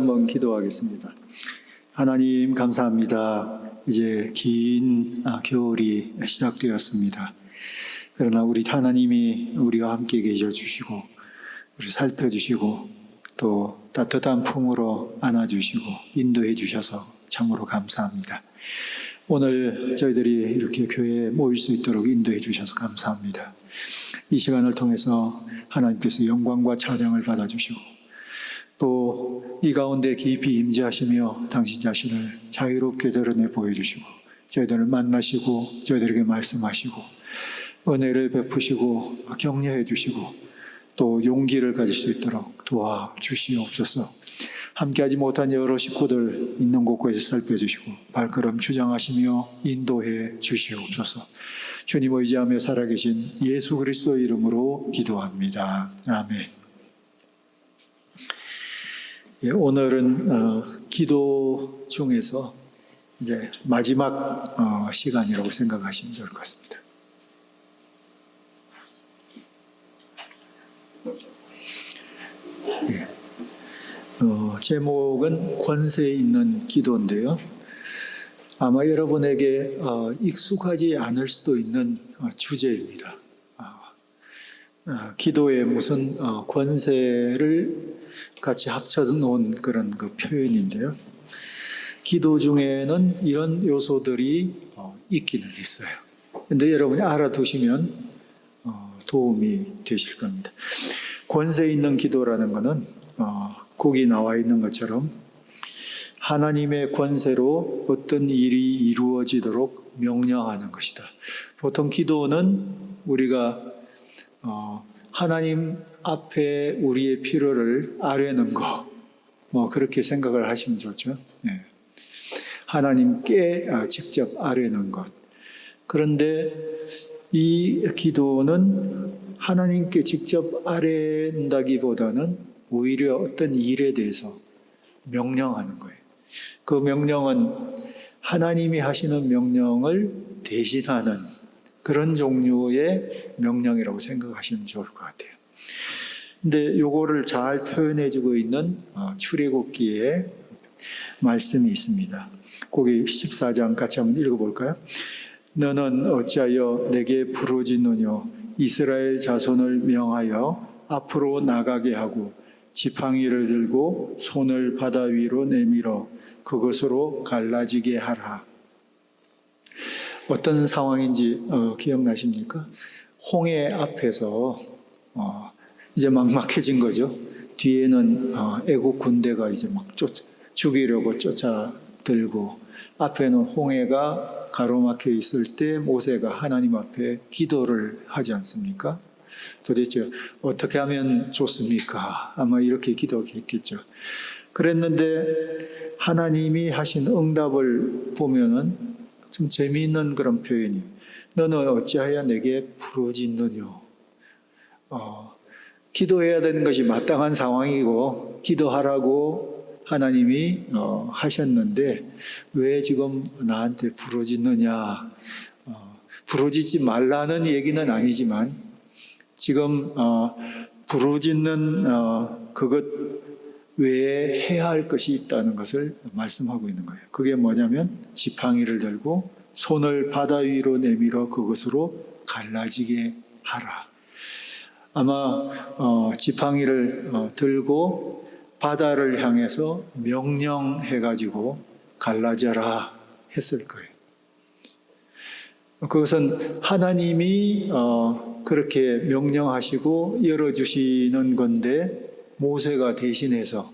한번 기도하겠습니다. 하나님 감사합니다. 이제 긴 겨울이 시작되었습니다. 그러나 우리 하나님이 우리와 함께 계셔 주시고 우리 살펴주시고 또 따뜻한 품으로 안아주시고 인도해 주셔서 참으로 감사합니다. 오늘 저희들이 이렇게 교회에 모일 수 있도록 인도해 주셔서 감사합니다. 이 시간을 통해서 하나님께서 영광과 찬양을 받아주시고 또 이 가운데 깊이 임재하시며 당신 자신을 자유롭게 드러내 보여주시고 저희들을 만나시고 저희들에게 말씀하시고 은혜를 베푸시고 격려해 주시고 또 용기를 가질 수 있도록 도와주시옵소서. 함께하지 못한 여러 식구들 있는 곳곳에서 살펴주시고 발걸음 주장하시며 인도해 주시옵소서. 주님 의지하며 살아계신 예수 그리스도의 이름으로 기도합니다. 아멘. 오늘은 기도 중에서 이제 마지막 시간이라고 생각하시면 좋을 것 같습니다. 제목은 권세 있는 기도인데요. 아마 여러분에게 익숙하지 않을 수도 있는 주제입니다. 기도에 무슨 권세를 같이 합쳐놓은 그런 그 표현인데요. 기도 중에는 이런 요소들이 있기는 있어요. 근데 여러분이 알아두시면 도움이 되실 겁니다. 권세 있는 기도라는 것은 거기 나와 있는 것처럼 하나님의 권세로 어떤 일이 이루어지도록 명령하는 것이다. 보통 기도는 우리가 하나님 앞에 우리의 필요를 아뢰는 거, 그렇게 생각을 하시면 좋죠. 네. 하나님께 직접 아뢰는 것. 그런데 이 기도는 하나님께 직접 아뢰는다기보다는 오히려 어떤 일에 대해서 명령하는 거예요. 그 명령은 하나님이 하시는 명령을 대신하는 그런 종류의 명령이라고 생각하시면 좋을 것 같아요. 근데 요거를 잘 표현해주고 있는 출애굽기에 말씀이 있습니다. 거기 14장 같이 한번 읽어볼까요? 너는 어찌하여 내게 부르짖느뇨? 이스라엘 자손을 명하여 앞으로 나가게 하고 지팡이를 들고 손을 바다 위로 내밀어 그것으로 갈라지게 하라. 어떤 상황인지 기억나십니까? 홍해 앞에서 이제 막막해진 거죠. 뒤에는 애국 군대가 이제 막 죽이려고 쫓아들고 앞에는 홍해가 가로막혀 있을 때 모세가 하나님 앞에 기도를 하지 않습니까? 도대체 어떻게 하면 좋습니까? 아마 이렇게 기도했겠죠. 그랬는데 하나님이 하신 응답을 보면은 좀 재미있는 그런 표현이에요. 너는 어찌하여 내게 부르짖느뇨? 기도해야 되는 것이 마땅한 상황이고 기도하라고 하나님이 하셨는데 왜 지금 나한테 부르짖느냐? 부르짖지 말라는 얘기는 아니지만 지금 부르짖는 그것 외에 해야 할 것이 있다는 것을 말씀하고 있는 거예요. 그게 뭐냐면 지팡이를 들고 손을 바다 위로 내밀어 그것으로 갈라지게 하라. 아마 지팡이를 들고 바다를 향해서 명령해가지고 갈라져라 했을 거예요. 그것은 하나님이 그렇게 명령하시고 열어주시는 건데 모세가 대신해서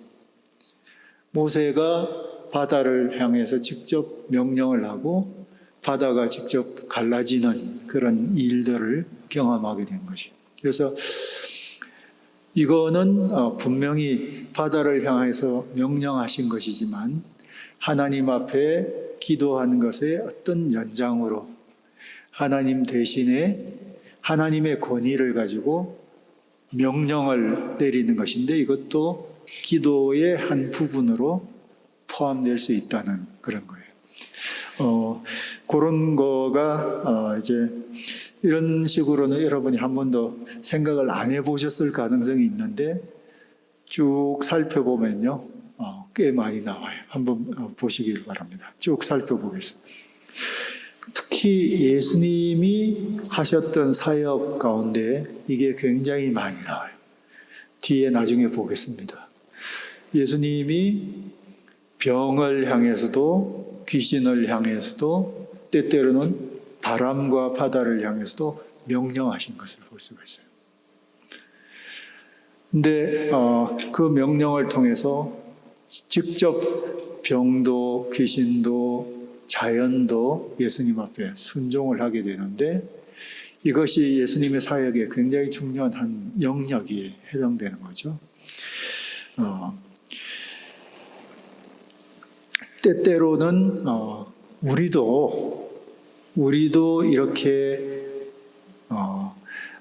모세가 바다를 향해서 직접 명령을 하고 바다가 직접 갈라지는 그런 일들을 경험하게 된 것이에요. 그래서 이거는 분명히 바다를 향해서 명령하신 것이지만 하나님 앞에 기도하는 것의 어떤 연장으로 하나님 대신에 하나님의 권위를 가지고 명령을 내리는 것인데 이것도 기도의 한 부분으로 포함될 수 있다는 그런 거예요. 그런 거가 이제 이런 식으로는 여러분이 한 번도 생각을 안 해보셨을 가능성이 있는데 쭉 살펴보면요. 꽤 많이 나와요. 한번 보시길 바랍니다. 쭉 살펴보겠습니다. 특히 예수님이 하셨던 사역 가운데 이게 굉장히 많이 나와요. 뒤에 나중에 보겠습니다. 예수님이 병을 향해서도 귀신을 향해서도 때때로는 바람과 바다를 향해서도 명령하신 것을 볼 수가 있어요. 근데 그 명령을 통해서 직접 병도 귀신도 자연도 예수님 앞에 순종을 하게 되는데 이것이 예수님의 사역에 굉장히 중요한 한 영역이 해당되는 거죠. 때때로는 우리도 이렇게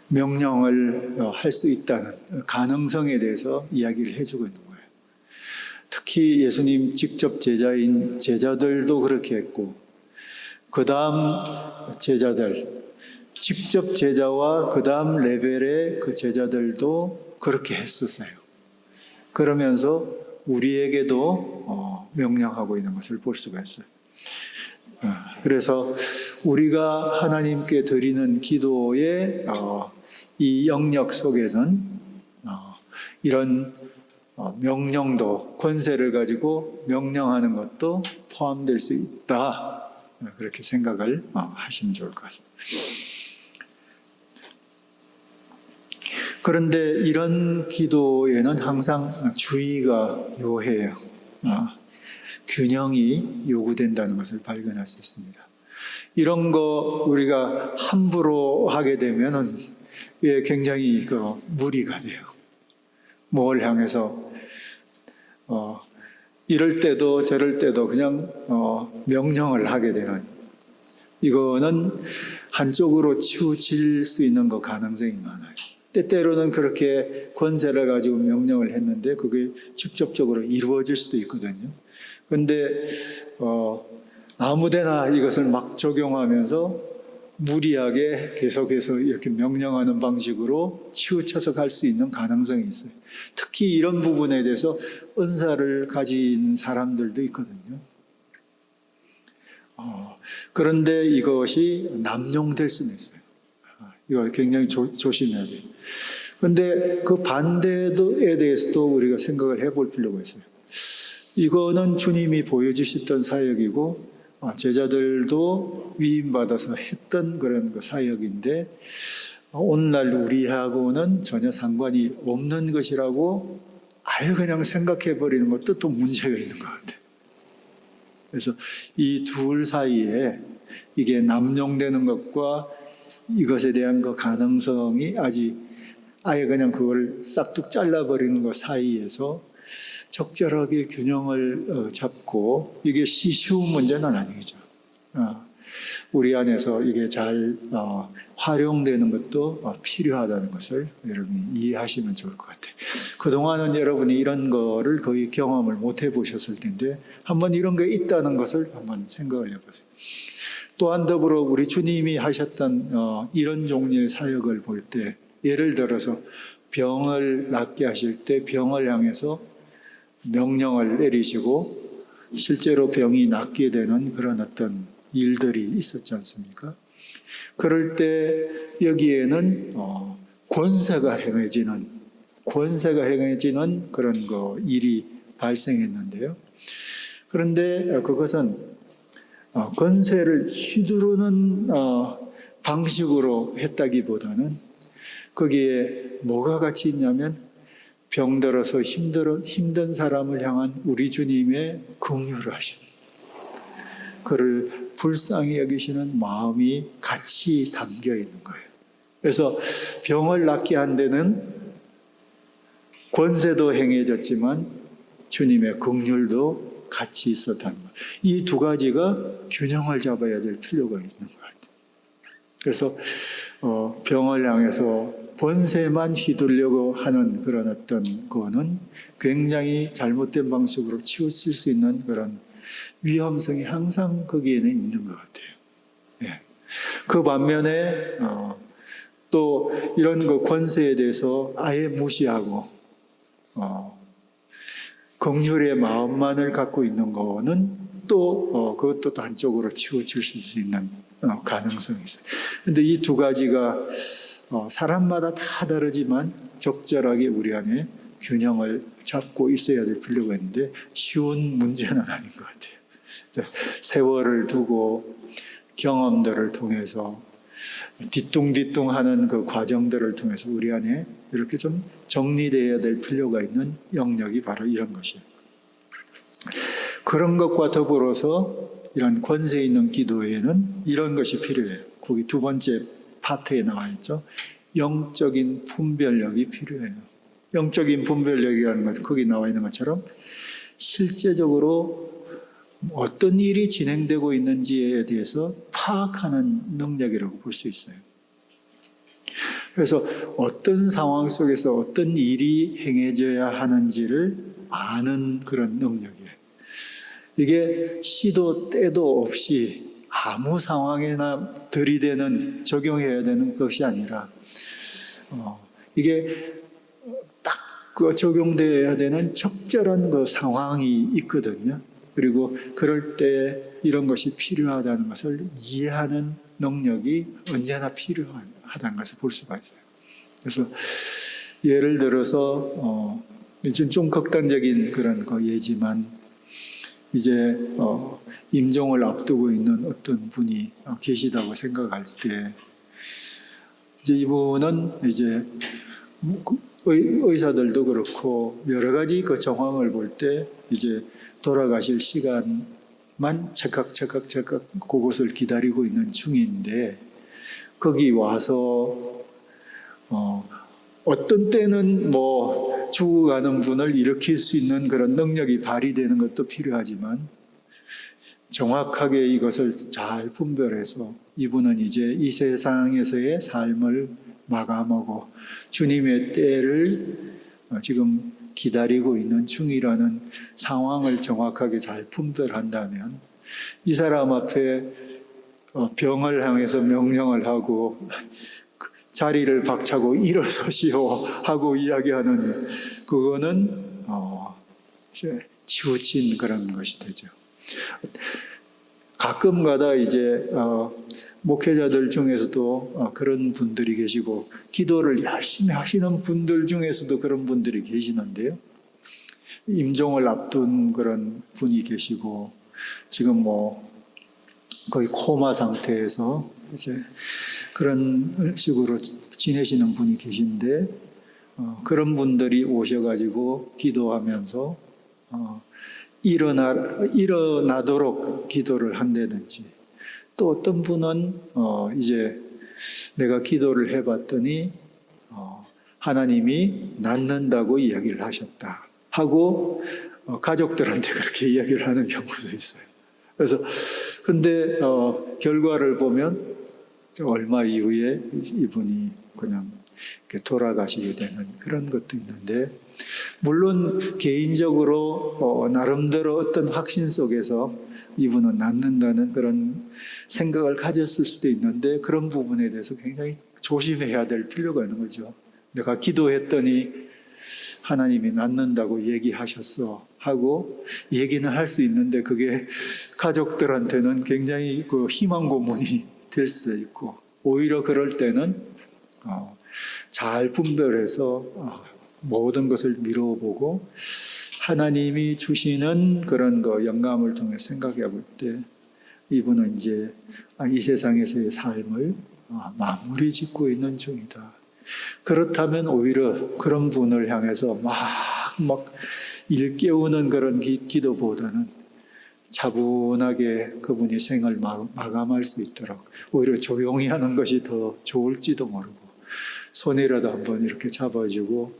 명령을 할 수 있다는 가능성에 대해서 이야기를 해주고 있는 거예요. 특히 예수님 직접 제자인 제자들도 그렇게 했고 그 다음 제자들, 직접 제자와 그 다음 레벨의 그 제자들도 그렇게 했었어요. 그러면서 우리에게도 명령하고 있는 것을 볼 수가 있어요. 그래서 우리가 하나님께 드리는 기도의 이 영역 속에는 이런 명령도, 권세를 가지고 명령하는 것도 포함될 수 있다. 그렇게 생각을 하시면 좋을 것 같습니다. 그런데 이런 기도에는 항상 주의가 요해요. 균형이 요구된다는 것을 발견할 수 있습니다. 이런 거 우리가 함부로 하게 되면은 굉장히 무리가 돼요. 뭘 향해서 이럴 때도 저럴 때도 그냥 명령을 하게 되는, 이거는 한쪽으로 치우칠 수 있는 거 가능성이 많아요. 때때로는 그렇게 권세를 가지고 명령을 했는데 그게 직접적으로 이루어질 수도 있거든요. 그런데 아무데나 이것을 막 적용하면서 무리하게 계속해서 이렇게 명령하는 방식으로 치우쳐서 갈 수 있는 가능성이 있어요. 특히 이런 부분에 대해서 은사를 가진 사람들도 있거든요. 그런데 이것이 남용될 수는 있어요. 이거 굉장히 조심해야 돼요. 그런데 그 반대에 대해서도 우리가 생각을 해볼 필요가 있어요. 이거는 주님이 보여주셨던 사역이고 제자들도 위임받아서 했던 그런 사역인데 오늘날 우리하고는 전혀 상관이 없는 것이라고 아예 그냥 생각해버리는 것도 또 문제가 있는 것 같아요. 그래서 이 둘 사이에 이게 남용되는 것과 이것에 대한 그 가능성이 아예 그냥 그걸 싹둑 잘라버리는 것 사이에서 적절하게 균형을 잡고, 이게 쉬운 문제는 아니죠. 우리 안에서 이게 잘 활용되는 것도 필요하다는 것을 여러분이 이해하시면 좋을 것 같아요. 그동안은 여러분이 이런 거를 거의 경험을 못 해보셨을 텐데 한번 이런 게 있다는 것을 한번 생각을 해보세요. 또한 더불어 우리 주님이 하셨던 이런 종류의 사역을 볼 때, 예를 들어서 병을 낫게 하실 때 병을 향해서 명령을 내리시고 실제로 병이 낫게 되는 그런 어떤 일들이 있었지 않습니까? 그럴 때 여기에는 권세가 행해지는 그런 일이 발생했는데요. 그런데 그것은 권세를 휘두르는 방식으로 했다기보다는 거기에 뭐가 같이 있냐면 병들어서 힘든 사람을 향한 우리 주님의 긍휼을 하시는, 그를 불쌍히 여기시는 마음이 같이 담겨 있는 거예요. 그래서 병을 낫게 한 데는 권세도 행해졌지만 주님의 긍휼도 같이 있었다는 거예요. 이 두 가지가 균형을 잡아야 될 필요가 있는 것 같아요. 그래서 병을 향해서 권세만 휘두르려고 하는 그런 어떤 거는 굉장히 잘못된 방식으로 치우칠 수 있는 그런 위험성이 항상 거기에는 있는 것 같아요. 예. 그 반면에 또 이런 권세에 대해서 아예 무시하고 긍휼의 마음만을 갖고 있는 거는 또 그것도 또 한쪽으로 치우칠 수 있는 가능성이 있어요. 그런데 이 두 가지가 사람마다 다 다르지만 적절하게 우리 안에 균형을 잡고 있어야 될 필요가 있는데 쉬운 문제는 아닌 것 같아요. 세월을 두고 경험들을 통해서 뒤뚱뒤뚱하는 그 과정들을 통해서 우리 안에 이렇게 좀 정리되어야 될 필요가 있는 영역이 바로 이런 것이에요. 그런 것과 더불어서 이런 권세 있는 기도에는 이런 것이 필요해요. 거기 두 번째 파트에 나와 있죠. 영적인 분별력이 필요해요. 영적인 분별력이라는 것은 거기 나와 있는 것처럼 실제적으로 어떤 일이 진행되고 있는지에 대해서 파악하는 능력이라고 볼 수 있어요. 그래서 어떤 상황 속에서 어떤 일이 행해져야 하는지를 아는 그런 능력이에요. 이게 시도 때도 없이 아무 상황에나 들이대는 적용해야 되는 것이 아니라 이게 딱 그 적용되어야 되는 적절한 그 상황이 있거든요. 그리고 그럴 때 이런 것이 필요하다는 것을 이해하는 능력이 언제나 필요하다는 것을 볼 수가 있어요. 그래서 예를 들어서 좀 극단적인 그런 거 예지만 이제 임종을 앞두고 있는 어떤 분이 계시다고 생각할 때 이제 이분은 이제 의사들도 그렇고 여러 가지 그 정황을 볼 때 이제 돌아가실 시간만 찰칵 그것을 기다리고 있는 중인데 거기 와서 어떤 때는 뭐 죽어가는 분을 일으킬 수 있는 그런 능력이 발휘되는 것도 필요하지만 정확하게 이것을 잘 분별해서 이분은 이제 이 세상에서의 삶을 마감하고 주님의 때를 지금 기다리고 있는 중이라는 상황을 정확하게 잘 분별한다면 이 사람 앞에 병을 향해서 명령을 하고 자리를 박차고 일어서시오 하고 이야기하는 그거는 치우친 그런 것이 되죠. 가끔가다 이제 목회자들 중에서도 그런 분들이 계시고 기도를 열심히 하시는 분들 중에서도 그런 분들이 계시는데요. 임종을 앞둔 그런 분이 계시고 지금 뭐 거의 코마 상태에서 이제 그런 식으로 지내시는 분이 계신데 그런 분들이 오셔가지고 기도하면서 일어나도록 기도를 한다든지 또 어떤 분은 이제 내가 기도를 해봤더니 하나님이 낫는다고 이야기를 하셨다 하고 가족들한테 그렇게 이야기를 하는 경우도 있어요. 그래서 근데 결과를 보면 얼마 이후에 이분이 그냥 이렇게 돌아가시게 되는 그런 것도 있는데 물론 개인적으로 나름대로 어떤 확신 속에서 이분은 낫는다는 그런 생각을 가졌을 수도 있는데 그런 부분에 대해서 굉장히 조심해야 될 필요가 있는 거죠. 내가 기도했더니 하나님이 낫는다고 얘기하셨어 하고 얘기는 할 수 있는데 그게 가족들한테는 굉장히 그 희망 고문이 될 수도 있고 오히려 그럴 때는 잘 분별해서 모든 것을 미뤄보고 하나님이 주시는 그런 거 영감을 통해 생각해 볼 때 이분은 이제 이 세상에서의 삶을 마무리 짓고 있는 중이다. 그렇다면 오히려 그런 분을 향해서 막 일깨우는 그런 기도보다는 차분하게 그분이 생을 마감할 수 있도록 오히려 조용히 하는 것이 더 좋을지도 모르고 손이라도 한번 이렇게 잡아주고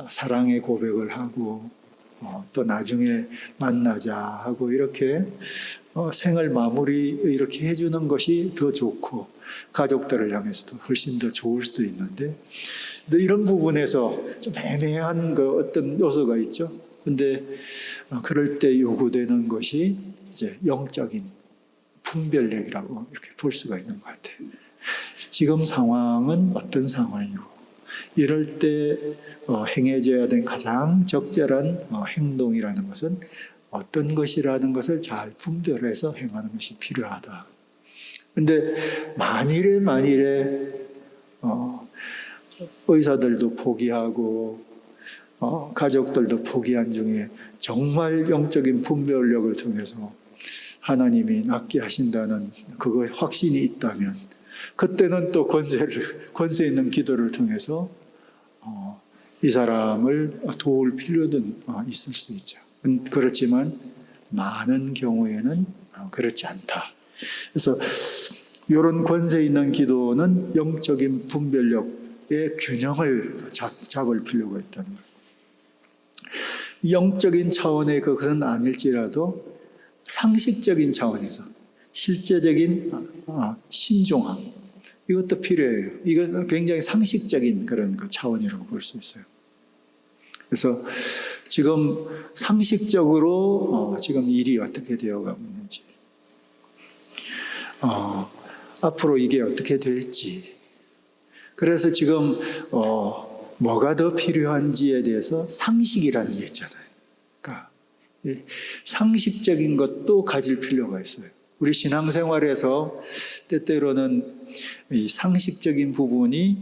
사랑의 고백을 하고 또 나중에 만나자 하고 이렇게 생을 마무리 이렇게 해주는 것이 더 좋고 가족들을 향해서도 훨씬 더 좋을 수도 있는데 이런 부분에서 좀 애매한 그 어떤 요소가 있죠. 근데 그럴 때 요구되는 것이 이제 영적인 분별력이라고 이렇게 볼 수가 있는 것 같아요. 지금 상황은 어떤 상황이고 이럴 때 행해져야 된 가장 적절한 행동이라는 것은 어떤 것이라는 것을 잘 분별해서 행하는 것이 필요하다. 근데 만일에 의사들도 포기하고 가족들도 포기한 중에 정말 영적인 분별력을 통해서 하나님이 낫게 하신다는 그거에 확신이 있다면 그때는 또 권세 있는 기도를 통해서 이 사람을 도울 필요도 있을 수 있죠. 그렇지만 많은 경우에는 그렇지 않다. 그래서 이런 권세 있는 기도는 영적인 분별력의 균형을 잡을 필요가 있다는 거예요. 영적인 차원의 그것은 아닐지라도 상식적인 차원에서 실제적인 신중함 이것도 필요해요. 이건 굉장히 상식적인 그런 차원이라고 볼 수 있어요. 그래서 지금 상식적으로 지금 일이 어떻게 되어가고 있는지 앞으로 이게 어떻게 될지 그래서 지금 뭐가 더 필요한지에 대해서 상식이라는 게 있잖아요. 그러니까 상식적인 것도 가질 필요가 있어요. 우리 신앙생활에서 때때로는 이 상식적인 부분이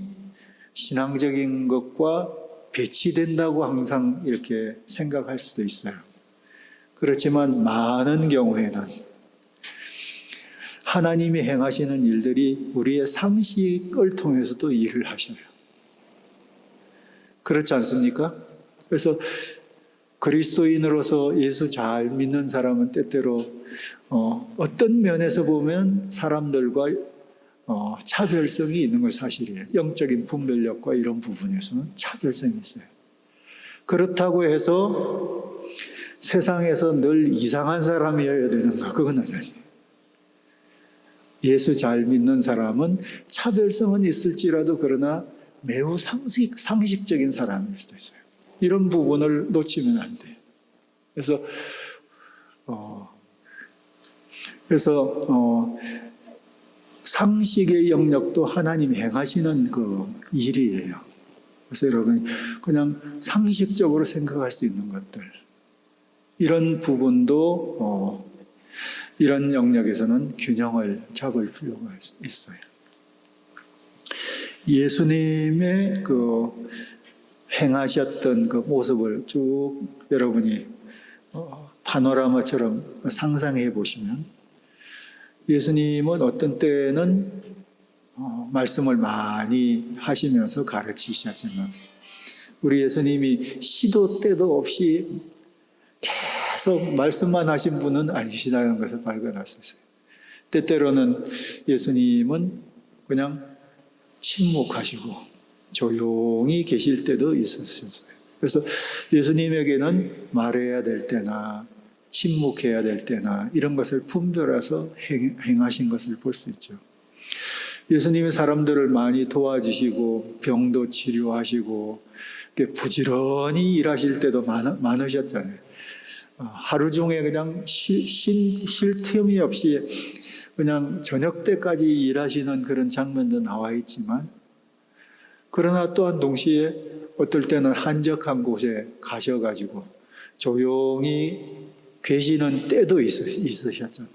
신앙적인 것과 배치된다고 항상 이렇게 생각할 수도 있어요. 그렇지만 많은 경우에는 하나님이 행하시는 일들이 우리의 상식을 통해서도 일을 하셔요. 그렇지 않습니까? 그래서 그리스도인으로서 예수 잘 믿는 사람은 때때로 어떤 면에서 보면 사람들과 차별성이 있는 건 사실이에요. 영적인 분별력과 이런 부분에서는 차별성이 있어요. 그렇다고 해서 세상에서 늘 이상한 사람이어야 되는가? 그건 아니에요. 예수 잘 믿는 사람은 차별성은 있을지라도 그러나 매우 상식적인 사람일 수도 있어요. 이런 부분을 놓치면 안 돼요. 그래서 상식의 영역도 하나님이 행하시는 그 일이에요. 그래서 여러분 그냥 상식적으로 생각할 수 있는 것들 이런 부분도 이런 영역에서는 균형을 잡을 필요가 있어요. 예수님의 그 행하셨던 그 모습을 쭉 여러분이 파노라마처럼 상상해 보시면 예수님은 어떤 때는 말씀을 많이 하시면서 가르치셨지만 우리 예수님이 시도 때도 없이 계속 말씀만 하신 분은 아니시다는 것을 발견할 수 있어요. 때때로는 예수님은 그냥 침묵하시고 조용히 계실 때도 있었어요. 그래서 예수님에게는 말해야 될 때나 침묵해야 될 때나 이런 것을 분별해서 행하신 것을 볼 수 있죠. 예수님이 사람들을 많이 도와주시고 병도 치료하시고 부지런히 일하실 때도 많으셨잖아요. 하루 중에 그냥 쉴 틈이 없이 그냥 저녁 때까지 일하시는 그런 장면도 나와 있지만 그러나 또한 동시에 어떨 때는 한적한 곳에 가셔가지고 조용히 계시는 때도 있으셨잖아요.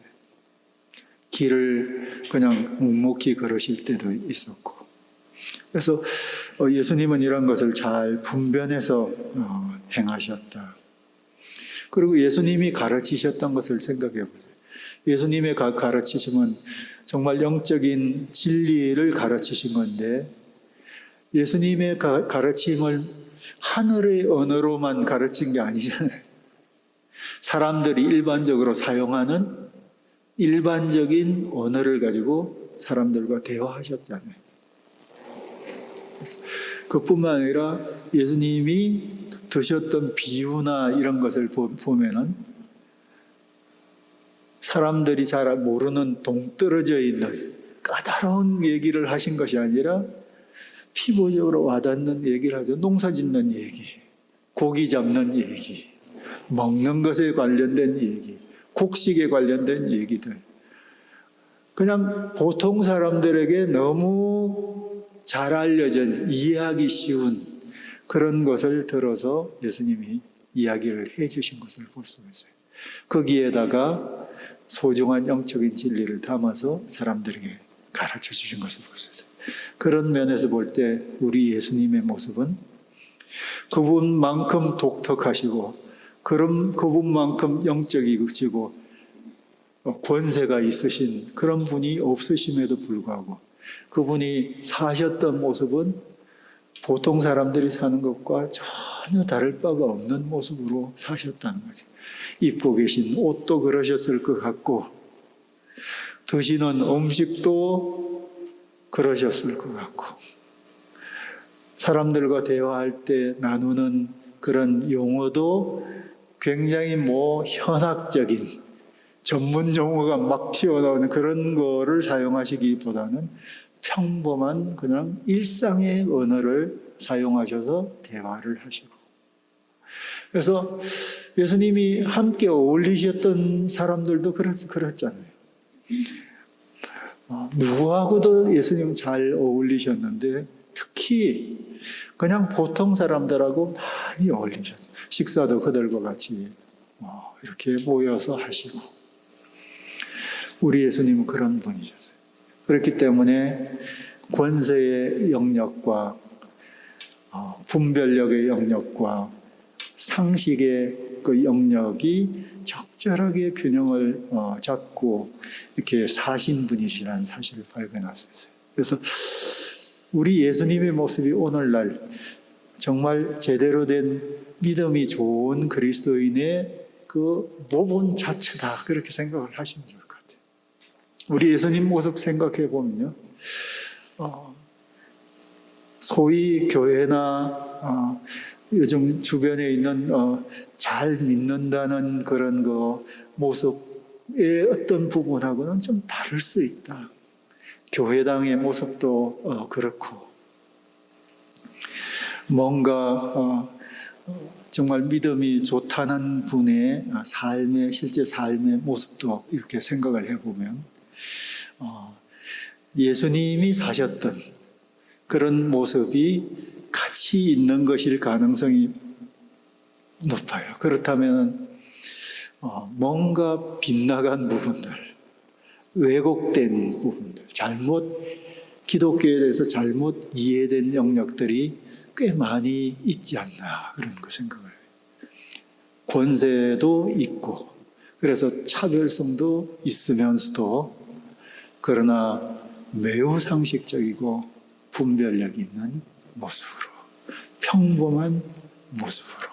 길을 그냥 묵묵히 걸으실 때도 있었고. 그래서 예수님은 이런 것을 잘 분별해서 행하셨다. 그리고 예수님이 가르치셨던 것을 생각해 보세요. 예수님의 가르치심은 정말 영적인 진리를 가르치신 건데 예수님의 가르침을 하늘의 언어로만 가르친 게 아니잖아요. 사람들이 일반적으로 사용하는 일반적인 언어를 가지고 사람들과 대화하셨잖아요. 그뿐만 아니라 예수님이 드셨던 비유나 이런 것을 보면은 사람들이 잘 모르는 동떨어져 있는 까다로운 얘기를 하신 것이 아니라 피부적으로 와닿는 얘기를 하죠. 농사 짓는 얘기, 고기 잡는 얘기, 먹는 것에 관련된 얘기, 곡식에 관련된 얘기들. 그냥 보통 사람들에게 너무 잘 알려진 이해하기 쉬운 그런 것을 들어서 예수님이 이야기를 해주신 것을 볼 수 있어요. 거기에다가 소중한 영적인 진리를 담아서 사람들에게 가르쳐 주신 것을 볼 수 있어요. 그런 면에서 볼 때 우리 예수님의 모습은 그분만큼 독특하시고 그분만큼 영적이시고 권세가 있으신 그런 분이 없으심에도 불구하고 그분이 사셨던 모습은 보통 사람들이 사는 것과 전혀 다를 바가 없는 모습으로 사셨다는 거죠. 입고 계신 옷도 그러셨을 것 같고 드시는 음식도 그러셨을 것 같고 사람들과 대화할 때 나누는 그런 용어도 굉장히 현학적인 전문 용어가 막 튀어나오는 그런 거를 사용하시기보다는 평범한 그냥 일상의 언어를 사용하셔서 대화를 하시고 그래서 예수님이 함께 어울리셨던 사람들도 그랬잖아요. 누구하고도 예수님은 잘 어울리셨는데 특히 그냥 보통 사람들하고 많이 어울리셨어요. 식사도 그들과 같이 이렇게 모여서 하시고 우리 예수님은 그런 분이셨어요. 그렇기 때문에 권세의 영역과 분별력의 영역과 상식의 그 영역이 적절하게 균형을 잡고 이렇게 사신 분이시라는 사실을 발견했어요. 그래서 우리 예수님의 모습이 오늘날 정말 제대로 된 믿음이 좋은 그리스도인의 그 모본 자체다 그렇게 생각을 하시면 좋을 것 같아요. 우리 예수님 모습 생각해 보면요, 소위 교회나 요즘 주변에 있는 잘 믿는다는 그런 거 모습의 어떤 부분하고는 좀 다를 수 있다. 교회당의 모습도 그렇고 뭔가 정말 믿음이 좋다는 분의 실제 삶의 모습도 이렇게 생각을 해보면 예수님이 사셨던 그런 모습이 같이 있는 것일 가능성이 높아요. 그렇다면 뭔가 빗나간 부분들, 왜곡된 부분들, 기독교에 대해서 잘못 이해된 영역들이 꽤 많이 있지 않나 그런 거 생각을 해요. 권세도 있고 그래서 차별성도 있으면서도 그러나 매우 상식적이고 분별력 있는 모습으로 평범한 모습으로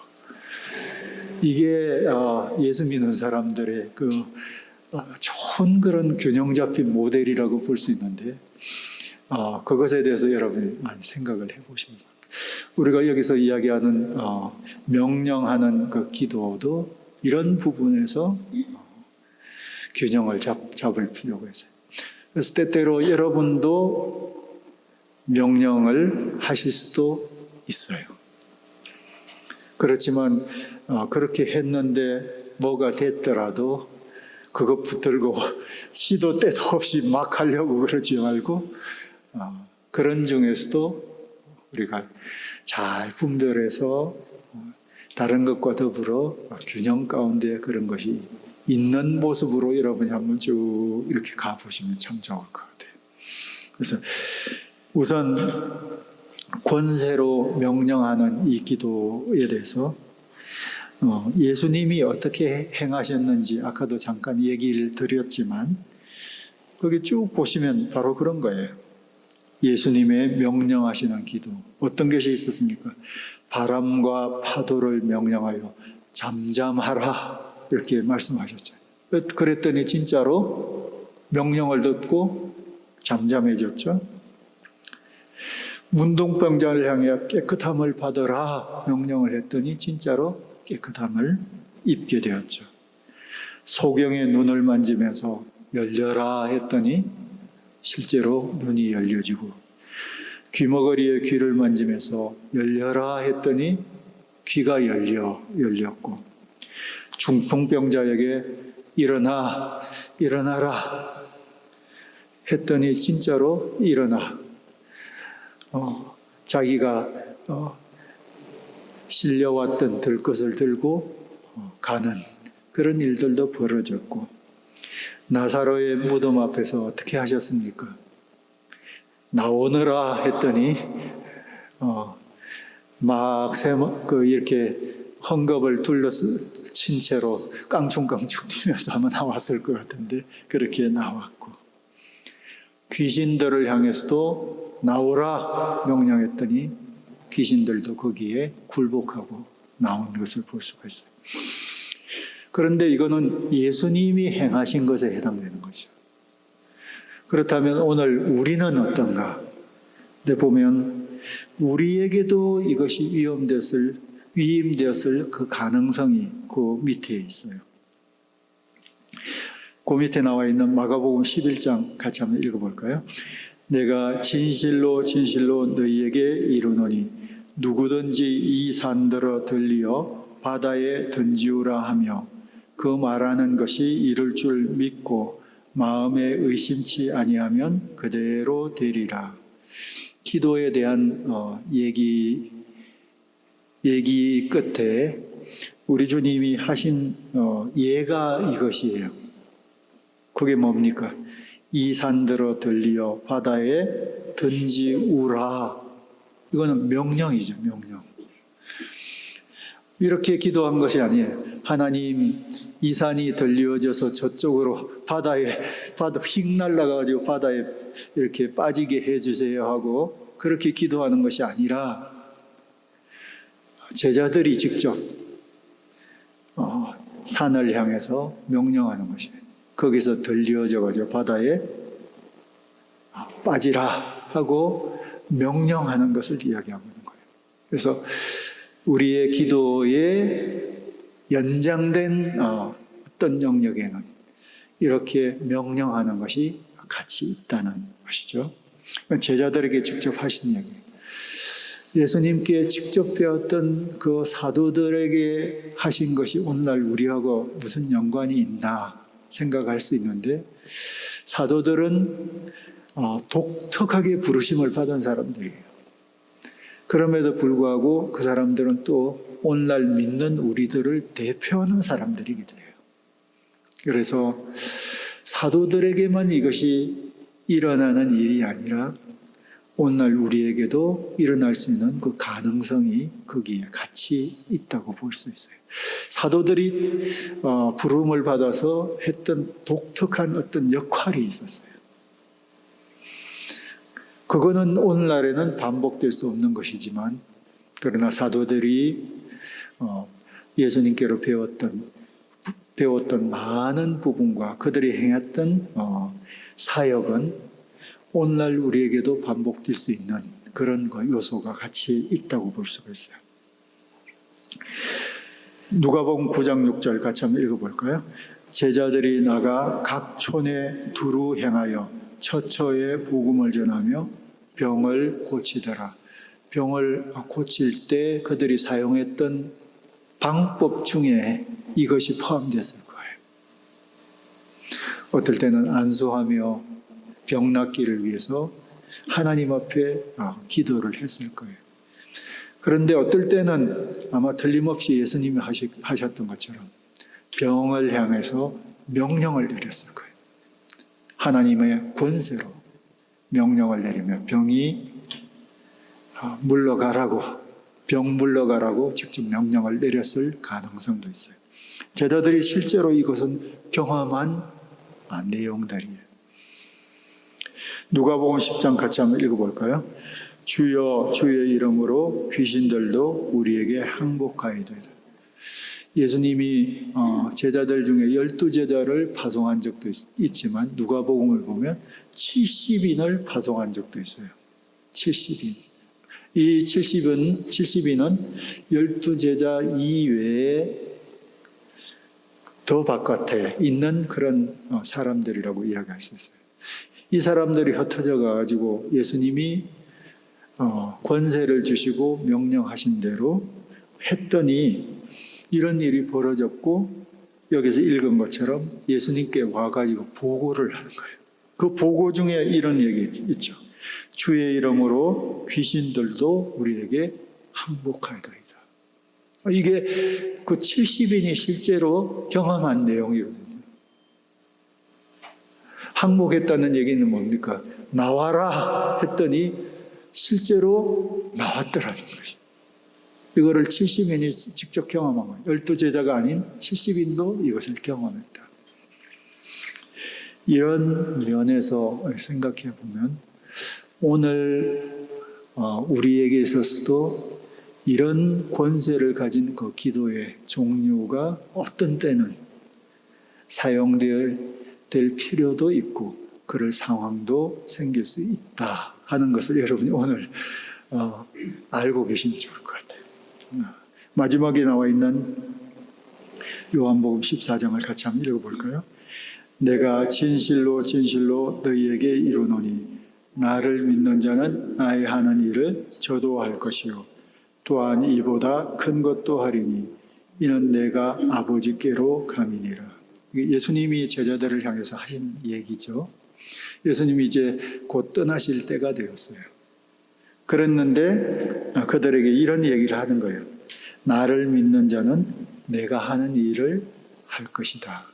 이게 예수 믿는 사람들의 그 좋은 그런 균형 잡힌 모델이라고 볼 수 있는데 그것에 대해서 여러분이 많이 생각을 해보시면 우리가 여기서 이야기하는 명령하는 그 기도도 이런 부분에서 균형을 잡을 필요가 있어요. 그래서 때때로 여러분도 명령을 하실 수도 있어요. 그렇지만 그렇게 했는데 뭐가 됐더라도 그것 붙들고 시도 때도 없이 막 하려고 그러지 말고 그런 중에서도 우리가 잘 분별해서 다른 것과 더불어 균형 가운데 그런 것이 있는 모습으로 여러분이 한번 쭉 이렇게 가보시면 참 좋을 것 같아요. 그래서 우선 권세로 명령하는 이 기도에 대해서 예수님이 어떻게 행하셨는지 아까도 잠깐 얘기를 드렸지만 거기 쭉 보시면 바로 그런 거예요. 예수님의 명령하시는 기도 어떤 것이 있었습니까? 바람과 파도를 명령하여 잠잠하라 이렇게 말씀하셨죠. 그랬더니 진짜로 명령을 듣고 잠잠해졌죠. 문둥병자를 향해 깨끗함을 받으라 명령을 했더니 진짜로 깨끗함을 입게 되었죠. 소경의 눈을 만지면서 열려라 했더니 실제로 눈이 열려지고 귀머거리의 귀를 만지면서 열려라 했더니 귀가 열렸고 중풍병자에게 일어나라 했더니 진짜로 일어나 자기가 실려왔던 들것을 들고 가는 그런 일들도 벌어졌고, 나사로의 무덤 앞에서 어떻게 하셨습니까? 나오너라 했더니 이렇게 헝겊을 둘러친 채로 깡충깡충 뛰면서 아마 나왔을 것 같은데 그렇게 나왔고, 귀신들을 향해서도 나오라 명령했더니 귀신들도 거기에 굴복하고 나온 것을 볼 수가 있어요. 그런데 이거는 예수님이 행하신 것에 해당되는 거죠. 그렇다면 오늘 우리는 어떤가? 근데 보면 우리에게도 이것이 위임되었을 그 가능성이 그 밑에 있어요. 그 밑에 나와 있는 마가복음 11장 같이 한번 읽어볼까요? 내가 진실로 진실로 너희에게 이르노니 누구든지 이 산들어 들리어 바다에 던지우라 하며 그 말하는 것이 이룰 줄 믿고 마음에 의심치 아니하면 그대로 되리라. 기도에 대한 얘기 끝에 우리 주님이 하신 예가 이것이에요. 그게 뭡니까? 이 산들어 들리어 바다에 던지우라. 이거는 명령이죠, 명령. 이렇게 기도한 것이 아니에요. 하나님, 이 산이 들려져서 저쪽으로 바다 휙 날아가가지고 바다에 이렇게 빠지게 해주세요 하고 그렇게 기도하는 것이 아니라 제자들이 직접 산을 향해서 명령하는 것이에요. 거기서 들려져가지고 바다에 빠지라 하고 명령하는 것을 이야기하고 있는 거예요. 그래서 우리의 기도에 연장된 어떤 영역에는 이렇게 명령하는 것이 같이 있다는 것이죠. 제자들에게 직접 하신 얘기예요. 예수님께 직접 배웠던 그 사도들에게 하신 것이 오늘날 우리하고 무슨 연관이 있나 생각할 수 있는데, 사도들은 독특하게 부르심을 받은 사람들이에요. 그럼에도 불구하고 그 사람들은 또 오늘날 믿는 우리들을 대표하는 사람들이기도 해요. 그래서 사도들에게만 이것이 일어나는 일이 아니라 오늘날 우리에게도 일어날 수 있는 그 가능성이 거기에 같이 있다고 볼 수 있어요. 사도들이 부름을 받아서 했던 독특한 어떤 역할이 있었어요. 그거는 오늘날에는 반복될 수 없는 것이지만, 그러나 사도들이 예수님께로 배웠던 많은 부분과 그들이 행했던 사역은 오늘날 우리에게도 반복될 수 있는 그런 요소가 같이 있다고 볼 수가 있어요. 누가복음 9장 6절 같이 한번 읽어볼까요? 제자들이 나가 각 촌에 두루 행하여 처처에 복음을 전하며 병을 고치더라. 병을 고칠 때 그들이 사용했던 방법 중에 이것이 포함됐을 거예요. 어떨 때는 안수하며 병 낫기를 위해서 하나님 앞에 기도를 했을 거예요. 그런데 어떨 때는 아마 틀림없이 예수님이 하셨던 것처럼 병을 향해서 명령을 내렸을 거예요. 하나님의 권세로 명령을 내리며 병이 물러가라고, 병 물러가라고 직접 명령을 내렸을 가능성도 있어요. 제자들이 실제로 이것은 경험한 내용들이에요. 누가복음 10장 같이 한번 읽어볼까요? 주여 주의 이름으로 귀신들도 우리에게 항복하이도다. 예수님이 제자들 중에 12제자를 파송한 적도 있지만 누가복음을 보면 70인을 파송한 적도 있어요. 70인. 이 70인은 12제자 이외에 더 바깥에 있는 그런 사람들이라고 이야기할 수 있어요. 이 사람들이 흩어져 가지고 예수님이 권세를 주시고 명령하신 대로 했더니 이런 일이 벌어졌고, 여기서 읽은 것처럼 예수님께 와가지고 보고를 하는 거예요. 그 보고 중에 이런 얘기 있죠. 주의 이름으로 귀신들도 우리에게 항복하이더이다. 이게 그 70인이 실제로 경험한 내용이거든요. 항복했다는 얘기는 뭡니까? 나와라 했더니 실제로 나왔더라는 것이. 이거를 70인이 직접 경험한 거예요. 12제자가 아닌 70인도 이것을 경험했다. 이런 면에서 생각해 보면 오늘 우리에게 있어서도 이런 권세를 가진 그 기도의 종류가 어떤 때는 사용될 필요도 있고 그럴 상황도 생길 수 있다 하는 것을 여러분이 오늘 알고 계시면 좋을 것 같아요. 마지막에 나와 있는 요한복음 14장을 같이 한번 읽어볼까요? 내가 진실로 진실로 너희에게 이르노니 나를 믿는 자는 나의 하는 일을 저도 할 것이요 또한 이보다 큰 것도 하리니 이는 내가 아버지께로 감이니라. 예수님이 제자들을 향해서 하신 얘기죠. 예수님이 이제 곧 떠나실 때가 되었어요. 그랬는데 그들에게 이런 얘기를 하는 거예요. 나를 믿는 자는 내가 하는 일을 할 것이다.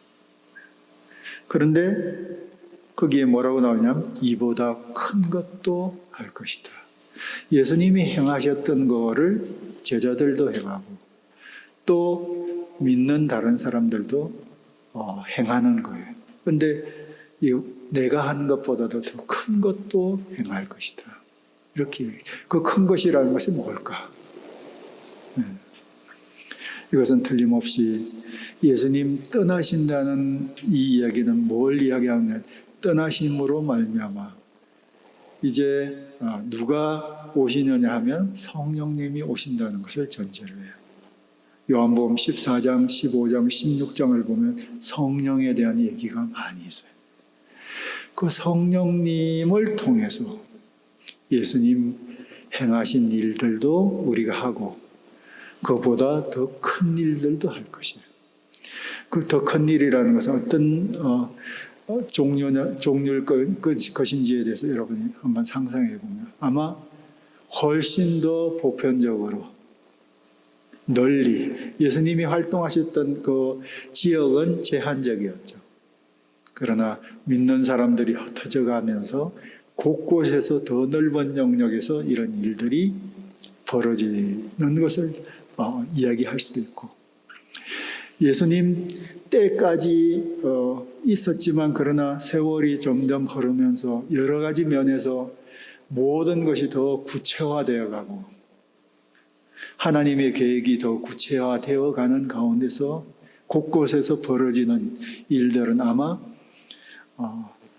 그런데 거기에 뭐라고 나오냐면 이보다 큰 것도 할 것이다. 예수님이 행하셨던 거를 제자들도 행하고 또 믿는 다른 사람들도 행하는 거예요. 그런데 내가 하는 것보다도 더 큰 것도 행할 것이다. 이렇게 그 큰 것이라는 것이 뭘까? 이것은 틀림없이 예수님 떠나신다는 이 이야기는 뭘 이야기하느냐? 떠나심으로 말미암아 이제 누가 오시느냐 하면 성령님이 오신다는 것을 전제로 해요. 요한복음 14장, 15장, 16장을 보면 성령에 대한 얘기가 많이 있어요. 그 성령님을 통해서 예수님 행하신 일들도 우리가 하고 그보다 더 큰 일들도 할 것이에요. 그 더 큰 일이라는 것은 어떤 종류일 것인지에 대해서 여러분이 한번 상상해 보면 아마 훨씬 더 보편적으로 널리 예수님이 활동하셨던 그 지역은 제한적이었죠. 그러나 믿는 사람들이 흩어져 가면서 곳곳에서 더 넓은 영역에서 이런 일들이 벌어지는 것을 이야기할 수도 있고 예수님 때까지 있었지만 그러나 세월이 점점 흐르면서 여러 가지 면에서 모든 것이 더 구체화되어 가고 하나님의 계획이 더 구체화되어 가는 가운데서 곳곳에서 벌어지는 일들은 아마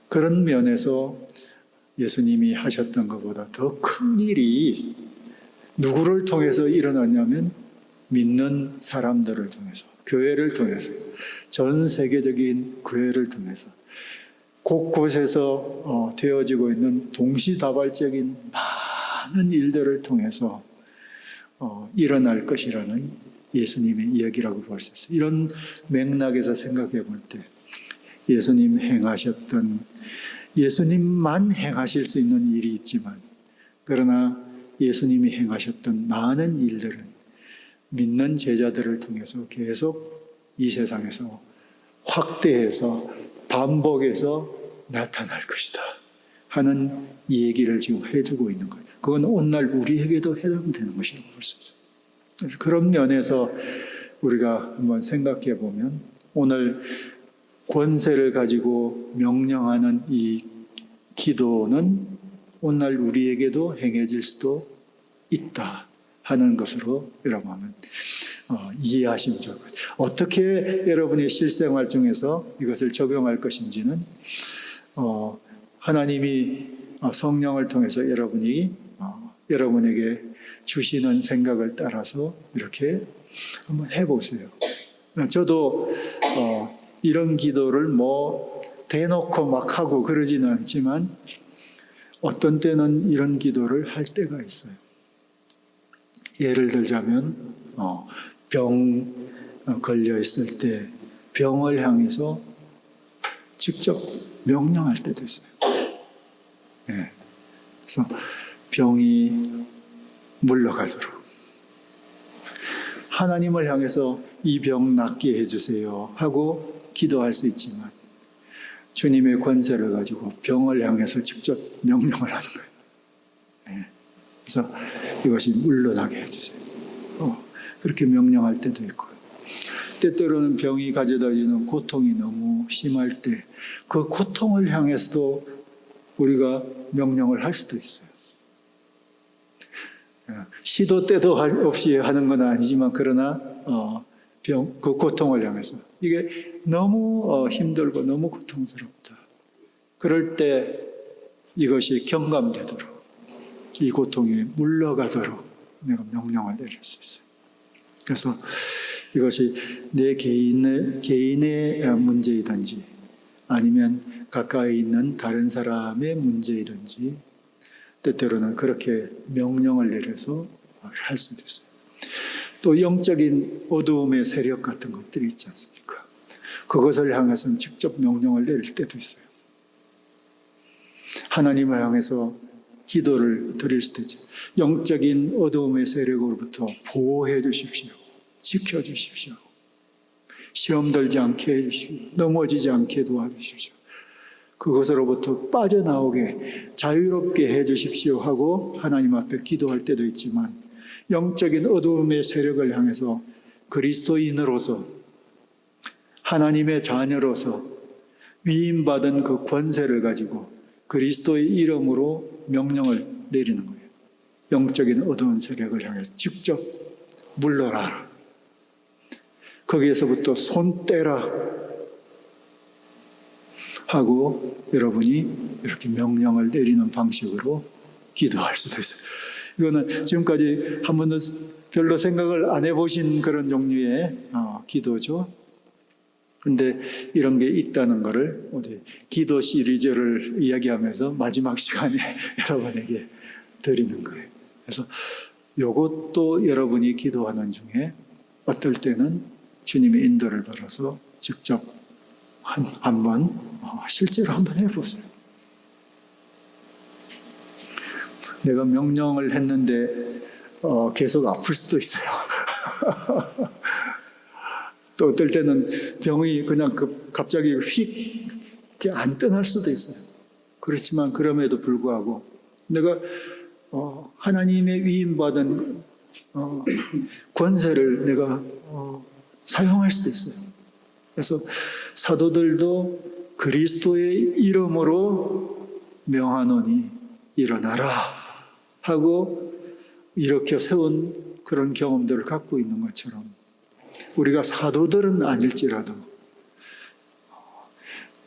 그런 면에서 예수님이 하셨던 것보다 더 큰 일이 누구를 통해서 일어났냐면 믿는 사람들을 통해서 교회를 통해서 전 세계적인 교회를 통해서 곳곳에서 되어지고 있는 동시다발적인 많은 일들을 통해서 일어날 것이라는 예수님의 이야기라고 볼 수 있어요. 이런 맥락에서 생각해 볼 때 예수님 행하셨던 예수님만 행하실 수 있는 일이 있지만 그러나 예수님이 행하셨던 많은 일들은 믿는 제자들을 통해서 계속 이 세상에서 확대해서 반복해서 나타날 것이다 하는 얘기를 지금 해주고 있는 거예요. 그건 오늘날 우리에게도 해당되는 것이라고 볼 수 있어요. 그래서 그런 면에서 우리가 한번 생각해 보면 오늘 권세를 가지고 명령하는 이 기도는 오늘날 우리에게도 행해질 수도 있다 하는 것으로 여러분 한번 이해하시면 좋을 것 같아요. 어떻게 여러분의 실생활 중에서 이것을 적용할 것인지는 하나님이 성령을 통해서 여러분에게 주시는 생각을 따라서 이렇게 한번 해보세요. 저도 이런 기도를 대놓고 막 하고 그러지는 않지만 어떤 때는 이런 기도를 할 때가 있어요. 예를 들자면 병 걸려 있을 때 병을 향해서 직접 명령할 때도 있어요. 예. 그래서 병이 물러가도록 하나님을 향해서 이 병 낫게 해주세요 하고 기도할 수 있지만 주님의 권세를 가지고 병을 향해서 직접 명령을 하는 거예요. 네. 그래서 이것이 물러나게 해주세요. 그렇게 명령할 때도 있고, 때때로는 병이 가져다 주는 고통이 너무 심할 때 그 고통을 향해서도 우리가 명령을 할 수도 있어요. 시도 때도 없이 하는 건 아니지만 그러나 그 고통을 향해서 이게 너무 힘들고 너무 고통스럽다. 그럴 때 이것이 경감되도록 이 고통이 물러가도록 내가 명령을 내릴 수 있어요. 그래서 이것이 내 개인의 문제이든지 아니면 가까이 있는 다른 사람의 문제이든지 때때로는 그렇게 명령을 내려서 할 수도 있어요. 또 영적인 어두움의 세력 같은 것들이 있지 않습니까? 그것을 향해서는 직접 명령을 내릴 때도 있어요. 하나님을 향해서 기도를 드릴 수도 있죠. 영적인 어두움의 세력으로부터 보호해 주십시오. 지켜 주십시오. 시험 들지 않게 해주십시오. 넘어지지 않게 도와주십시오. 그것으로부터 빠져나오게 자유롭게 해주십시오 하고 하나님 앞에 기도할 때도 있지만 영적인 어두움의 세력을 향해서 그리스도인으로서 하나님의 자녀로서 위임받은 그 권세를 가지고 그리스도의 이름으로 명령을 내리는 거예요. 영적인 어두운 세력을 향해서 직접 물러나라. 거기에서부터 손 떼라 하고 여러분이 이렇게 명령을 내리는 방식으로 기도할 수도 있어요. 이거는 지금까지 한 번도 별로 생각을 안 해보신 그런 종류의 기도죠. 그런데 이런 게 있다는 것을 우리 기도 시리즈를 이야기하면서 마지막 시간에 여러분에게 드리는 거예요. 그래서 이것도 여러분이 기도하는 중에 어떨 때는 주님의 인도를 받아서 직접 한번 실제로 한번 해보세요. 내가 명령을 했는데 계속 아플 수도 있어요. 또 어떨 때는 병이 그냥 갑자기 휙 안 떠날 수도 있어요. 그렇지만 그럼에도 불구하고 내가 하나님의 위임받은 권세를 내가 사용할 수도 있어요. 그래서 사도들도 그리스도의 이름으로 명하노니 일어나라 하고 일으켜 세운 그런 경험들을 갖고 있는 것처럼 우리가 사도들은 아닐지라도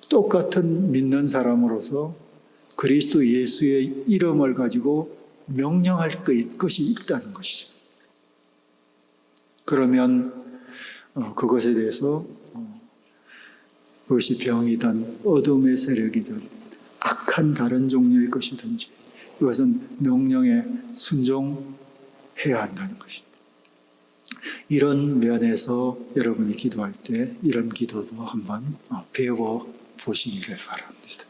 똑같은 믿는 사람으로서 그리스도 예수의 이름을 가지고 명령할 것이 있다는 것이죠. 그러면 그것에 대해서 그것이 병이든 어둠의 세력이든 악한 다른 종류의 것이든지 이것은 명령에 순종해야 한다는 것입니다. 이런 면에서 여러분이 기도할 때 이런 기도도 한번 배워보시기를 바랍니다.